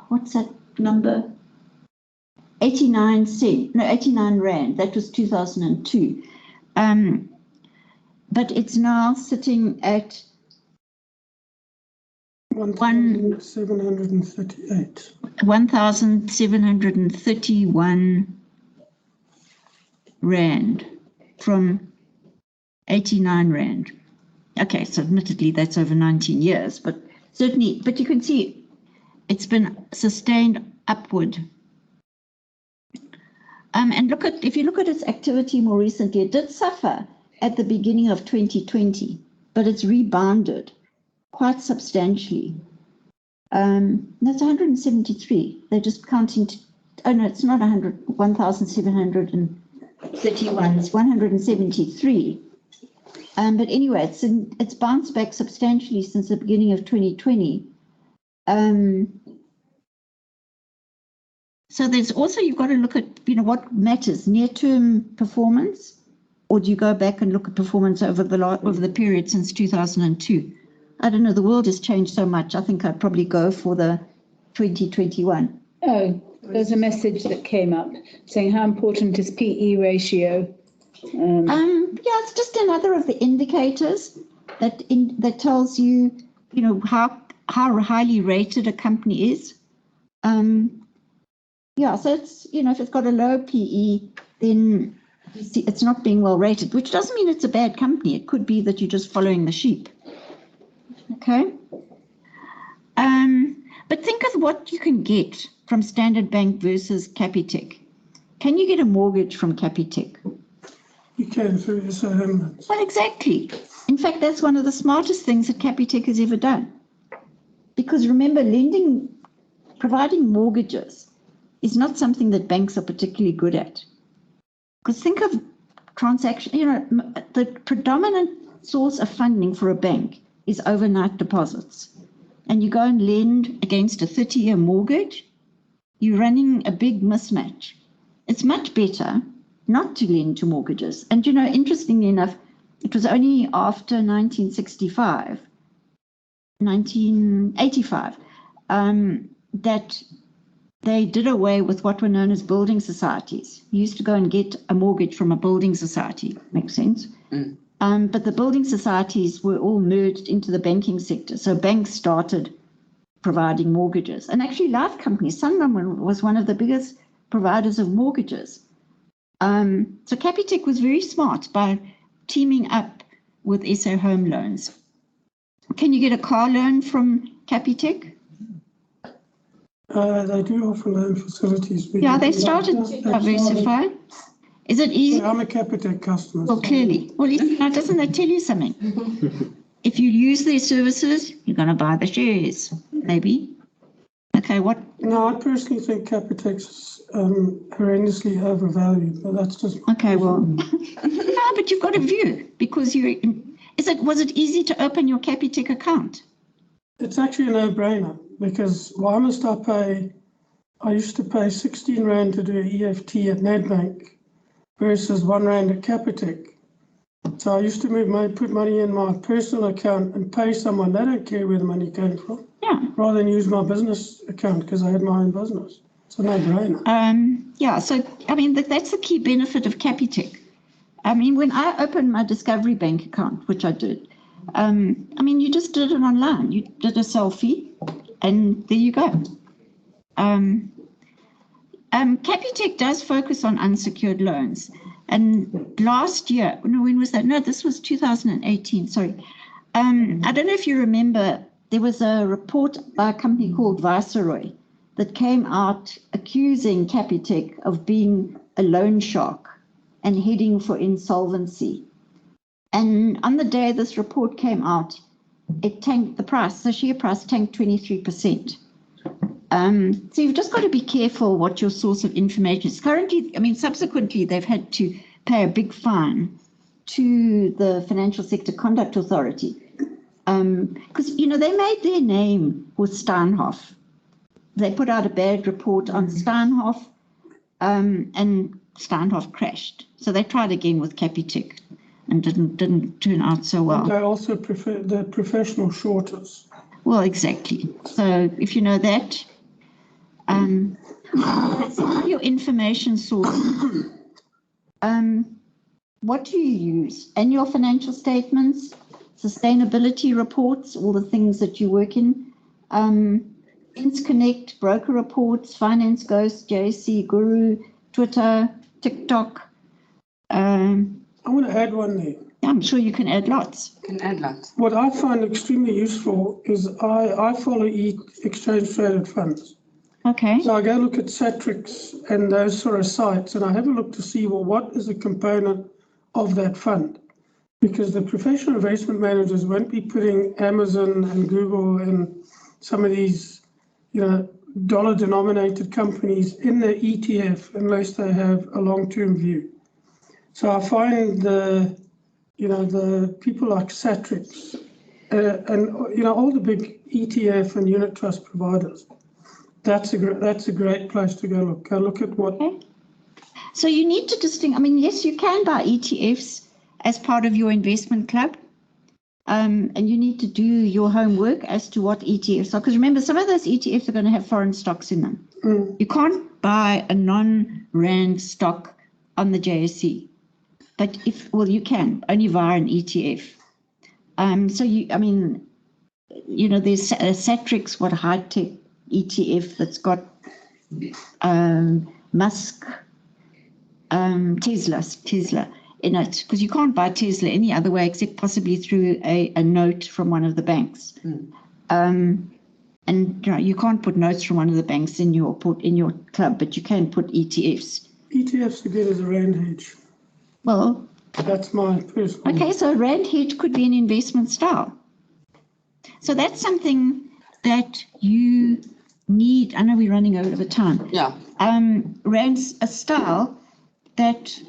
Speaker 4: what's that number? 89 rand. That was 2002. But it's now sitting at
Speaker 2: 1,738.
Speaker 4: 1,731 rand from 89 rand. Okay, so admittedly that's over 19 years, but certainly, but you can see it's been sustained upward And if you look at its activity more recently, it did suffer at the beginning of 2020, but it's rebounded quite substantially. That's 173. They're just counting. Oh no, it's not 1,731. It's 173. But anyway, it's bounced back substantially since the beginning of 2020. So there's also, you've got to look at, what matters, near-term performance, or do you go back and look at performance over the period since 2002? I don't know, the world has changed so much. I think I'd probably go for the 2021.
Speaker 6: Oh, there's a message that came up saying how important is PE ratio?
Speaker 4: Yeah, it's just another of the indicators that tells you, how highly rated a company is. Yeah, so it's, if it's got a low PE, then it's not being well rated, which doesn't mean it's a bad company. It could be that you're just following the sheep. Okay. But think of what you can get from Standard Bank versus Capitec. Can you get a mortgage from Capitec?
Speaker 2: You can through the same.
Speaker 4: Well, exactly. In fact, that's one of the smartest things that Capitec has ever done. Because remember, providing mortgages is not something that banks are particularly good at. Because think of transaction, the predominant source of funding for a bank is overnight deposits. And you go and lend against a 30-year mortgage, you're running a big mismatch. It's much better not to lend to mortgages. And, interestingly enough, it was only after 1985 that they did away with what were known as building societies. You used to go and get a mortgage from a building society. Makes sense? Mm. But the building societies were all merged into the banking sector. So banks started providing mortgages. And actually life companies, Sanlam was one of the biggest providers of mortgages. So Capitec was very smart by teaming up with SA Home Loans. Can you get a car loan from Capitec?
Speaker 2: They do offer loan facilities.
Speaker 4: Yeah, they started to diversify. Is it easy?
Speaker 2: Yeah, I'm a Capitec customer.
Speaker 4: Well, clearly. Well, doesn't that tell you something? If you use their services, you're going to buy the shares, maybe. Okay, what?
Speaker 2: No, I personally think Capitec's horrendously overvalued, but that's just...
Speaker 4: Okay, well, no, but you've got a view because was it easy to open your Capitec account?
Speaker 2: It's actually a no-brainer because why must I pay? I used to pay 16 Rand to do an EFT at Nedbank versus 1 Rand at Capitec. So I used to put money in my personal account and pay someone. They don't care where the money came from.
Speaker 4: Yeah.
Speaker 2: Rather than use my business account because I had my own business. It's a no-brainer.
Speaker 4: Yeah, so, that's the key benefit of Capitec. When I opened my Discovery Bank account, which I did, you just did it online. You did a selfie, and there you go. Capitec does focus on unsecured loans. And last year, when was that? No, this was 2018, sorry. I don't know if you remember, there was a report by a company called Viceroy that came out accusing Capitec of being a loan shark and heading for insolvency. And on the day this report came out, it tanked the price. The share price tanked 23%. So you've just got to be careful what your source of information is. Currently, subsequently, they've had to pay a big fine to the Financial Sector Conduct Authority because, they made their name with Steinhoff. They put out a bad report on Steinhoff and Steinhoff crashed. So they tried again with Capitec and didn't turn out so well.
Speaker 2: They also prefer the professional shorters.
Speaker 4: Well, exactly. So if you know that, that's your information source. What do you use? Annual financial statements, sustainability reports, all the things that you work in, InsConnect, broker reports, Finance Ghost, JC, Guru, Twitter, TikTok.
Speaker 2: I want to add one there.
Speaker 4: I'm sure you can add lots.
Speaker 2: What I find extremely useful is I follow exchange traded funds.
Speaker 4: Okay.
Speaker 2: So I go look at Satrix and those sort of sites, and I have a look to see, well, what is a component of that fund? Because the professional investment managers won't be putting Amazon and Google and some of these, dollar-denominated companies in their ETF unless they have a long-term view. So I find the people like Satrix and all the big ETF and unit trust providers. That's a great place to go look. Go look at what.
Speaker 4: Okay. So you need to distinguish. I mean, yes, you can buy ETFs as part of your investment club. And you need to do your homework as to what ETFs are. Because remember, some of those ETFs are going to have foreign stocks in them. You can't buy a non-RAND stock on the JSE. But you can, only via an ETF. There's a Satrix, high-tech ETF that's got Musk, Tesla in it, because you can't buy Tesla any other way except possibly through a note from one of the banks. And you can't put notes from one of the banks in your club, but you can put ETFs.
Speaker 2: ETFs are good as a RAND hedge.
Speaker 4: Well,
Speaker 2: that's my personal.
Speaker 4: Okay, so RAND hedge could be an investment style. So that's something that you need. I know we're running over time.
Speaker 1: Yeah.
Speaker 4: RAND's a style that,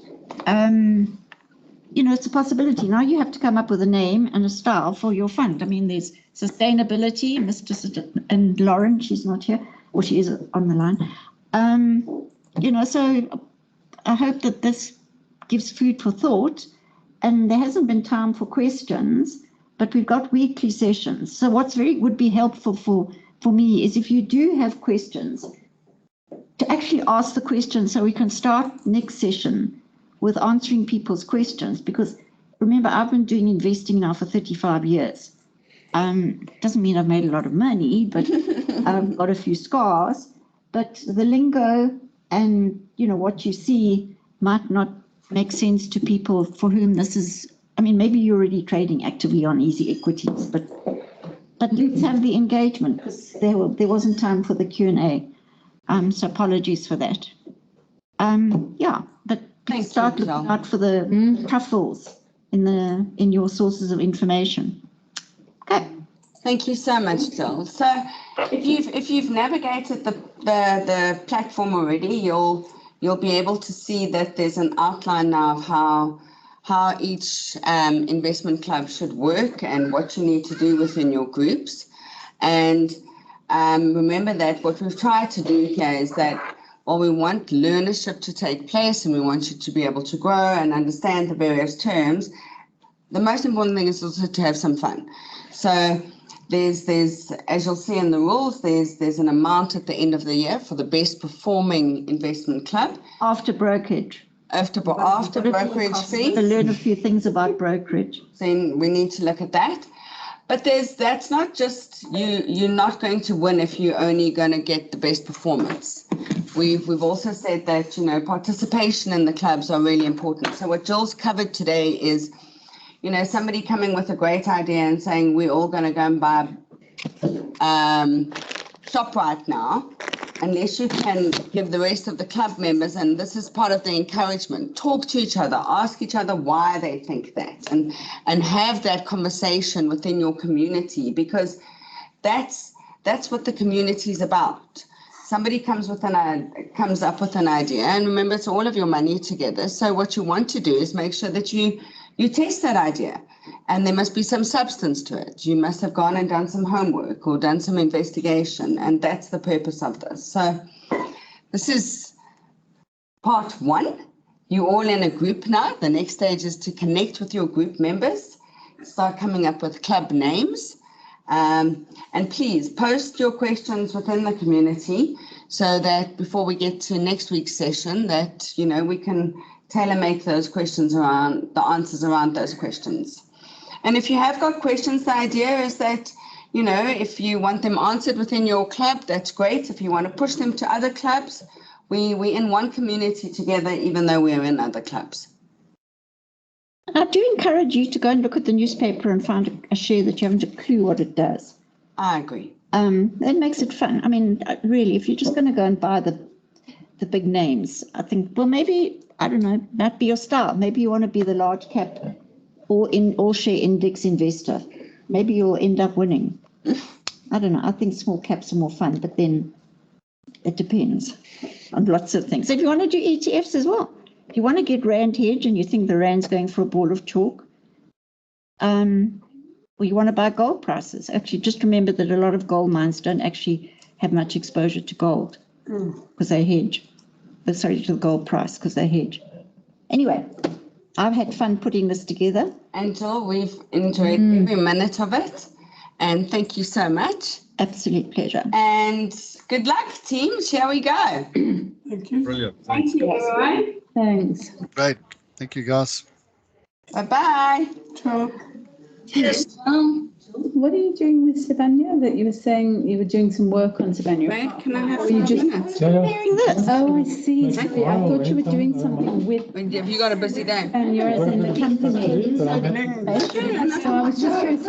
Speaker 4: it's a possibility. Now you have to come up with a name and a style for your fund. I mean, there's sustainability, and Lauren, she's not here, or she is on the line. So I hope that this gives food for thought. And there hasn't been time for questions, but we've got weekly sessions. So would be helpful for me is if you do have questions, to actually ask the questions so we can start next session with answering people's questions. Because remember, I've been doing investing now for 35 years. Doesn't mean I've made a lot of money, but I've got a few scars. But the lingo and, what you see might not make sense to people for whom this is. I mean, maybe you're already trading actively on easy equities, but let's have the engagement, because there wasn't time for the Q&A. So apologies for that. But please start looking out for the truffles in your sources of information. Okay.
Speaker 1: Thank you so much, Gill. So if you've navigated the platform already, you'll be able to see that there's an outline now of how each investment club should work and what you need to do within your groups. And remember that what we've tried to do here is that while we want learnership to take place and we want you to be able to grow and understand the various terms, the most important thing is also to have some fun. So there's as you'll see in the rules, there's an amount at the end of the year for the best performing investment club.
Speaker 4: After brokerage.
Speaker 1: After brokerage fee.
Speaker 4: To learn a few things about brokerage.
Speaker 1: Then we need to look at that. But that's not just you're not going to win if you're only going to get the best performance. We've also said that, participation in the clubs are really important. So what Gill's covered today is, somebody coming with a great idea and saying we're all going to go and buy ShopRite now, unless you can give the rest of the club members, and this is part of the encouragement, talk to each other, ask each other why they think that, and have that conversation within your community, because that's what the community is about. Somebody comes up with an idea, and remember, it's all of your money together. So what you want to do is make sure that you test that idea, and there must be some substance to it. You must have gone and done some homework or done some investigation, and that's the purpose of this. So this is part one. You're all in a group now. The next stage is to connect with your group members, start coming up with club names, and please post your questions within the community so that before we get to next week's session that, we can tailor-make those questions around the answers around those questions. And if you have got questions, the idea is that, if you want them answered within your club, that's great. If you want to push them to other clubs, we're in one community together, even though we're in other clubs.
Speaker 4: I do encourage you to go and look at the newspaper and find a share that you haven't a clue what it does.
Speaker 1: I agree.
Speaker 4: That makes it fun. I mean, really, if you're just going to go and buy the big names, I think, well, maybe, I don't know, that be your style. Maybe you want to be the large cap or in all share index investor. Maybe you'll end up winning. I don't know. I think small caps are more fun, but then it depends on lots of things. If you want to do ETFs as well, if you want to get Rand hedge and you think the Rand's going for a ball of chalk, or you want to buy gold prices. Actually, just remember that a lot of gold mines don't actually have much exposure to gold because they hedge. Sorry, to the gold price because they hedge. Anyway, I've had fun putting this together.
Speaker 1: Angel, we've enjoyed every minute of it. And thank you so much.
Speaker 4: Absolute pleasure.
Speaker 1: And good luck, team. Shall we go?
Speaker 2: Thank you.
Speaker 3: Brilliant.
Speaker 9: Thank you, everyone.
Speaker 6: Thanks.
Speaker 10: Great. Thank you, guys.
Speaker 1: Bye-bye.
Speaker 2: Ciao.
Speaker 6: What are you doing with Sibanya? That you were saying you were doing some work on Sibanya.
Speaker 1: Right, can I have
Speaker 6: Or you
Speaker 1: 5
Speaker 6: just
Speaker 1: minutes?
Speaker 4: Hearing this.
Speaker 6: Oh, I see. Sorry, I thought you were doing something with
Speaker 1: Have you got a busy day?
Speaker 6: Sibanya as in the company. So I was just curious.